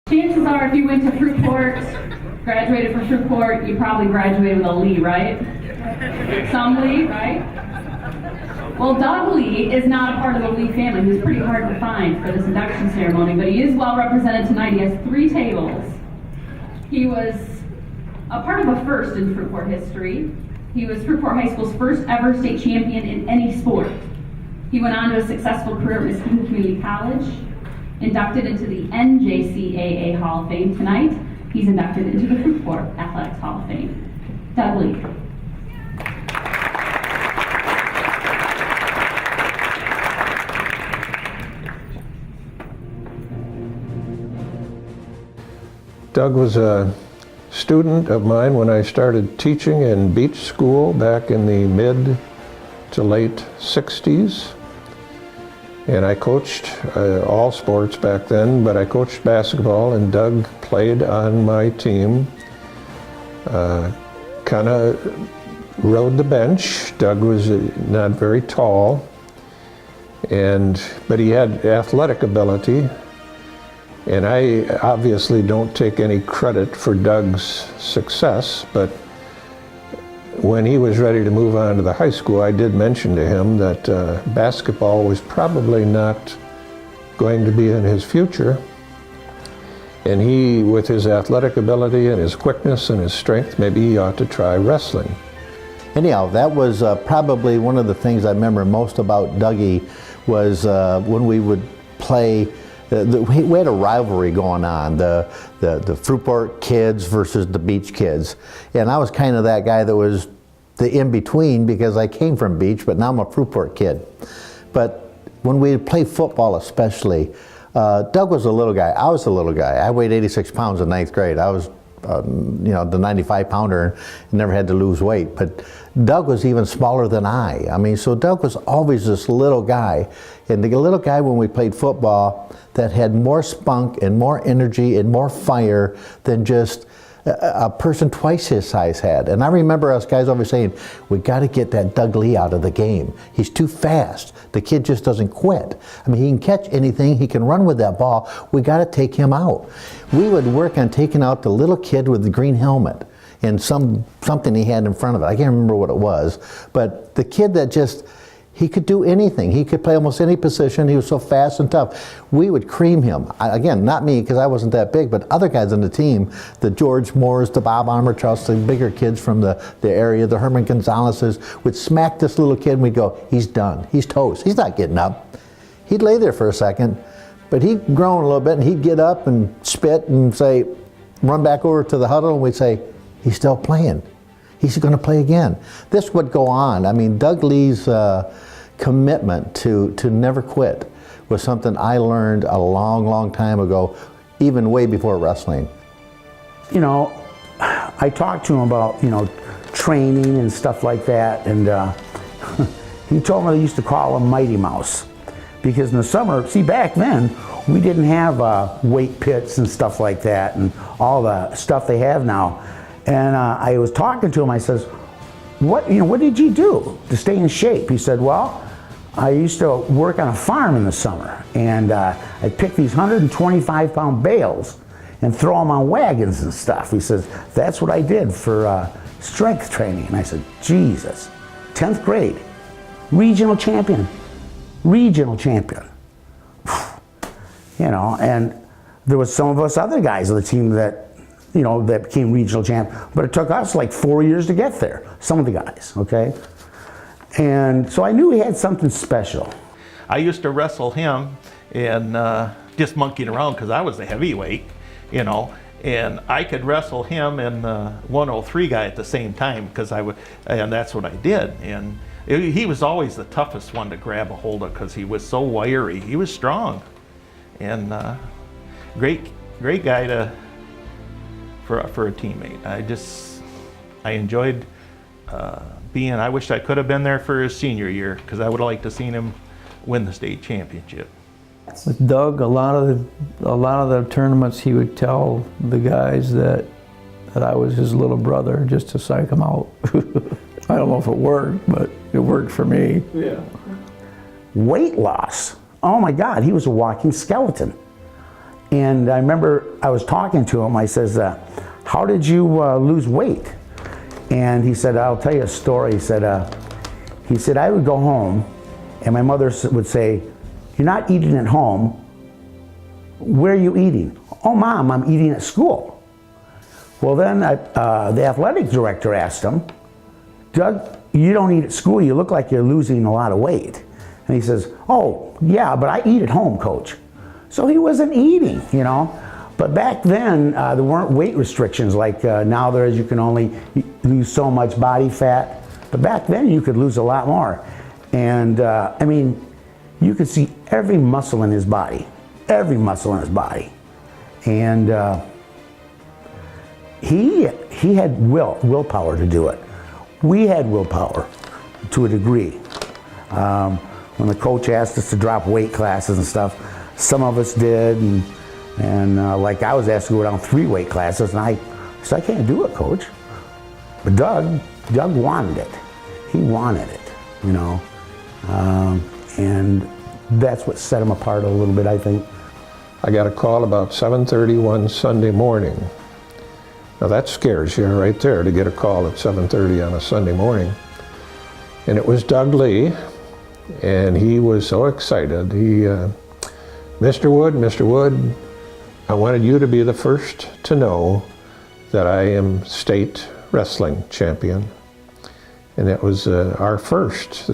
Chances are if you went to Fruitport, graduated from Fruitport, you probably graduated with a Lee, right? Some Lee, right? Well, Doug Lee is not a part of the Lee family. He was pretty hard to find for this induction ceremony, but he is well represented tonight. He has 3 tables. He was a part of a first in Fruitport history. He was Fruitport High School's first ever state champion in any sport. He went on to a successful career at Muskegon Community College, inducted into the NJCAA Hall of Fame tonight. He's inducted into the Fruitport Athletics Hall of Fame. Doug Lee. Doug was a student of mine when I started teaching in beach school back in the mid to late 60s. And I coached all sports back then, but I coached basketball, and Doug played on my team. Kind of rode the bench. Doug was not very tall, but he had athletic ability. And I obviously don't take any credit for Doug's success, but when he was ready to move on to the high school, I did mention to him that basketball was probably not going to be in his future. And he, with his athletic ability and his quickness and his strength, maybe he ought to try wrestling. Anyhow, that was probably one of the things I remember most about Dougie was when we would play. We had a rivalry going on, the Fruitport kids versus the beach kids. And I was kind of that guy that was the in-between because I came from beach, but now I'm a Fruitport kid. But when we played football especially, Doug was a little guy, I was a little guy. I weighed 86 pounds in 9th grade. I was the 95-pounder and never had to lose weight. But Doug was even smaller than I mean, so Doug was always this little guy. And the little guy when we played football that had more spunk and more energy and more fire than just a person twice his size had. And I remember us guys always saying, we got to get that Doug Lee out of the game. He's too fast. The kid just doesn't quit. I mean, he can catch anything. He can run with that ball. We got to take him out. We would work on taking out the little kid with the green helmet and something he had in front of it. I can't remember what it was. But the kid that just, he could do anything. He could play almost any position. He was so fast and tough. We would cream him. Again, not me because I wasn't that big, but other guys on the team, the George Moores, the Bob Armour-Trouts, the bigger kids from the area, the Herman Gonzaleses, would smack this little kid and we'd go, he's done. He's toast. He's not getting up. He'd lay there for a second, but he'd groan a little bit and he'd get up and spit and say, run back over to the huddle and we'd say, he's still playing. He's going to play again. This would go on. I mean, Doug Lee's commitment to never quit was something I learned a long, long time ago, even way before wrestling. You know, I talked to him about, training and stuff like that, and he told me they used to call him Mighty Mouse because in the summer, see, back then, we didn't have weight pits and stuff like that and all the stuff they have now. And I was talking to him, I says, what did you do to stay in shape? He said, well, I used to work on a farm in the summer, and I'd pick these 125-pound bales and throw them on wagons and stuff. He says, that's what I did for strength training. And I said, Jesus, 10th grade, regional champion. And there was some of us other guys on the team that that became regional champ, but it took us like 4 years to get there, some of the guys, okay? And so I knew he had something special. I used to wrestle him and just monkeying around because I was the heavyweight, and I could wrestle him and the 103 guy at the same time because and that's what I did. And he was always the toughest one to grab a hold of because he was so wiry. He was strong, and great guy for a teammate. I enjoyed I wish I could have been there for his senior year because I would have liked to seen him win the state championship. With Doug, a lot of the tournaments he would tell the guys that I was his little brother just to psych him out. I don't know if it worked, but it worked for me. Yeah. Weight loss. Oh my God, he was a walking skeleton. And I remember I was talking to him. I says, how did you lose weight? And he said, I'll tell you a story. He said, I would go home and my mother would say, you're not eating at home. Where are you eating? Oh, Mom, I'm eating at school. Well, then the athletic director asked him, Doug, you don't eat at school. You look like you're losing a lot of weight. And he says, oh, yeah, but I eat at home, Coach. So he wasn't eating, you know. But back then, there weren't weight restrictions like now there is. You can only lose so much body fat. But back then, you could lose a lot more. And I mean, you could see every muscle in his body. Every muscle in his body. And he had willpower to do it. We had willpower to a degree. When the coach asked us to drop weight classes and stuff, some of us did, and like I was asked to go down 3 weight classes, and I said, I can't do it, Coach. But Doug wanted it. He wanted it, you know. And that's what set him apart a little bit, I think. I got a call about 7:30 one Sunday morning. Now that scares you right there, to get a call at 7:30 on a Sunday morning. And it was Doug Lee, and he was so excited. He, Mr. Wood, I wanted you to be the first to know that I am state wrestling champion. And that was the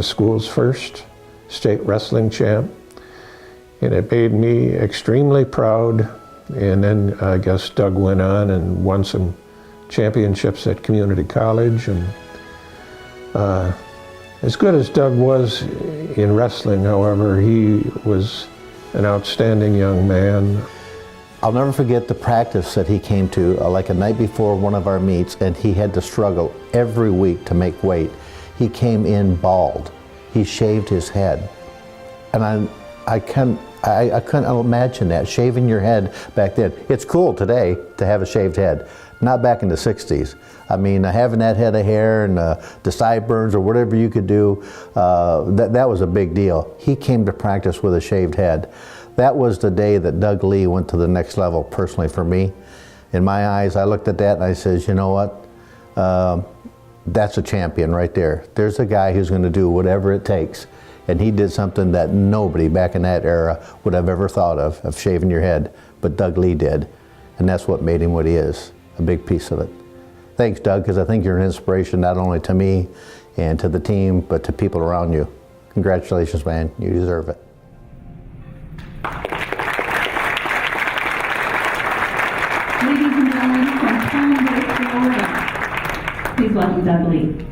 school's first state wrestling champ. And it made me extremely proud. And then I guess Doug went on and won some championships at community college. And as good as Doug was in wrestling, however, he was an outstanding young man. I'll never forget the practice that he came to, like a night before one of our meets, and he had to struggle every week to make weight. He came in bald. He shaved his head. And I couldn't imagine that, shaving your head back then. It's cool today to have a shaved head, not back in the 60s. I mean, having that head of hair and the sideburns or whatever you could do, that was a big deal. He came to practice with a shaved head. That was the day that Doug Lee went to the next level personally for me. In my eyes, I looked at that and I says, you know what? That's a champion right there. There's a guy who's going to do whatever it takes. And he did something that nobody back in that era would have ever thought of shaving your head, but Doug Lee did. And that's what made him what he is, a big piece of it. Thanks, Doug, because I think you're an inspiration not only to me and to the team, but to people around you. Congratulations, man. You deserve it. Ladies and gentlemen, from Palmdale, Florida, please welcome Doug Lee.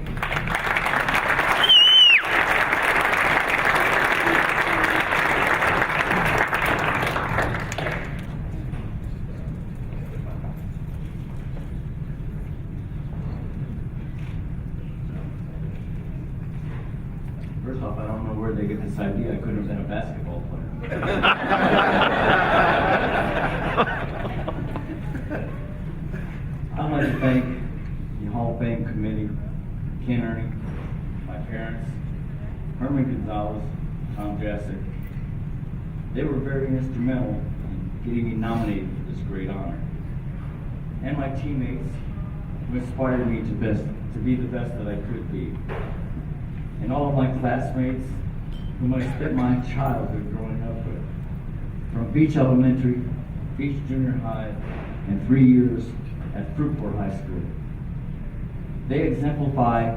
First off, I don't know where they get this idea. I couldn't have been a basketball player. I'd like to thank the Hall of Fame committee, Ken Ernie, my parents, Herman Gonzalez, Tom Jassic. They were very instrumental in getting me nominated for this great honor. And my teammates who inspired me to be the best that I could be. And all of my classmates whom I spent my childhood growing up with, from Beach Elementary, Beach Junior High, and 3 years at Fruitport High School. They exemplify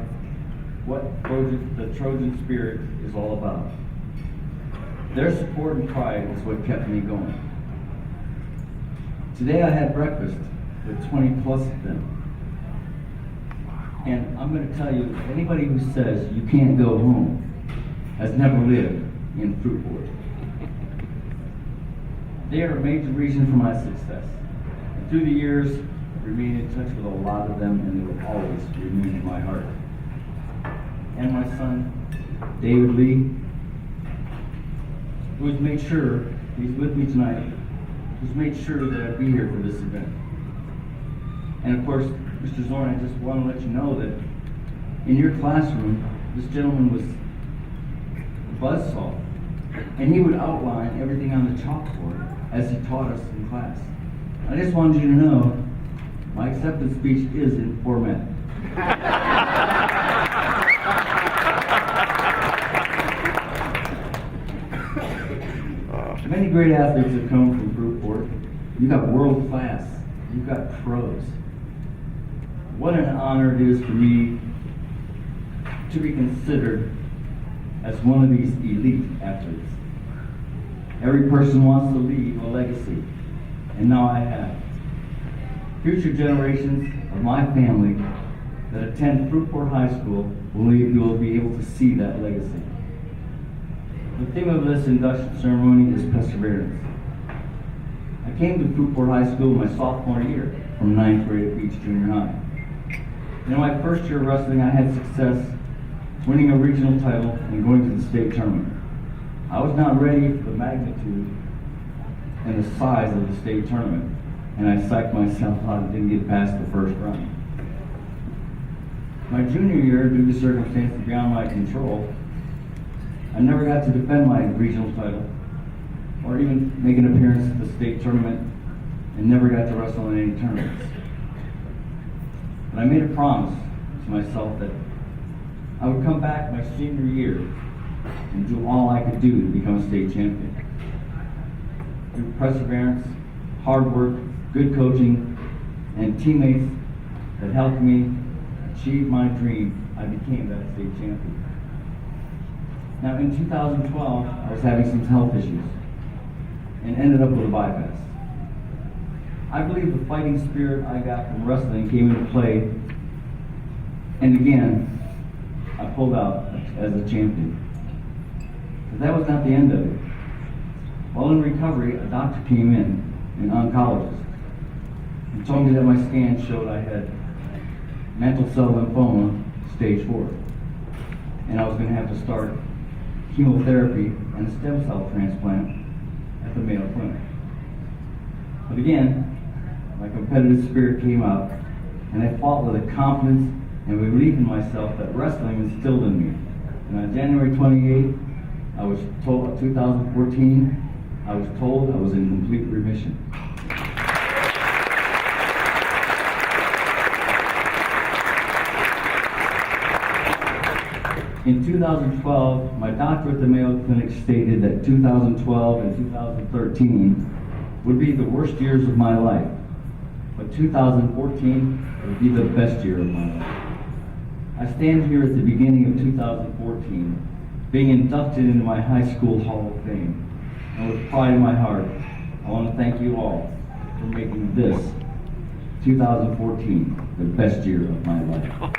what the Trojan spirit is all about. Their support and pride is what kept me going. Today I had breakfast with 20 plus of them. And I'm going to tell you, anybody who says you can't go home has never lived in Fruitport. They are a major reason for my success. And through the years, I remained in touch with a lot of them, and they will always remain in my heart. And my son, David Lee, who has made sure, he's with me tonight, who's made sure that I'd be here for this event. And of course, Mr. Zorn, I just want to let you know that in your classroom, this gentleman was a buzzsaw, and he would outline everything on the chalkboard as he taught us in class. I just wanted you to know, my acceptance speech is in format. Many great athletes have come from Fruitport. You've got world class. You've got pros. What an honor it is for me to be considered as one of these elite athletes. Every person wants to leave a legacy, and now I have. Future generations of my family that attend Fruitport High School will be able to see that legacy. The theme of this induction ceremony is perseverance. I came to Fruitport High School my sophomore year from 9th grade at Beach Junior High. In my first year of wrestling, I had success winning a regional title and going to the state tournament. I was not ready for the magnitude and the size of the state tournament, and I psyched myself out and didn't get past the first round. My junior year, due to circumstances beyond my control, I never got to defend my regional title or even make an appearance at the state tournament, and never got to wrestle in any tournaments. But I made a promise to myself that I would come back my senior year and do all I could do to become a state champion. Through perseverance, hard work, good coaching, and teammates that helped me achieve my dream, I became that state champion. Now in 2012, I was having some health issues and ended up with a bypass. I believe the fighting spirit I got from wrestling came into play, and again, I pulled out as a champion. But that was not the end of it. While in recovery, a doctor came in, an oncologist, and told me that my scan showed I had mantle cell lymphoma, stage 4, and I was going to have to start chemotherapy and a stem cell transplant at the Mayo Clinic. But again, my competitive spirit came out, and I fought with a confidence and belief in myself that wrestling instilled in me. And on January 28th, I was told, 2014, I was told I was in complete remission. In 2012, my doctor at the Mayo Clinic stated that 2012 and 2013 would be the worst years of my life, but 2014 would be the best year of my life. I stand here at the beginning of 2014, being inducted into my high school Hall of Fame, and with pride in my heart, I want to thank you all for making this 2014 the best year of my life.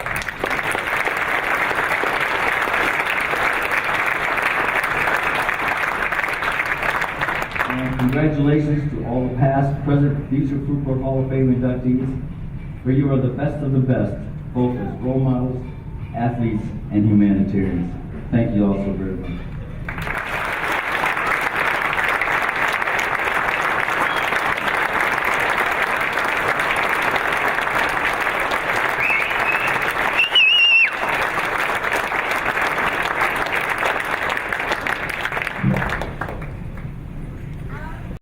Congratulations to all the past, present, future Fruitport Hall of Fame inductees, for you are the best of the best, both as role models, athletes, and humanitarians. Thank you all so very much.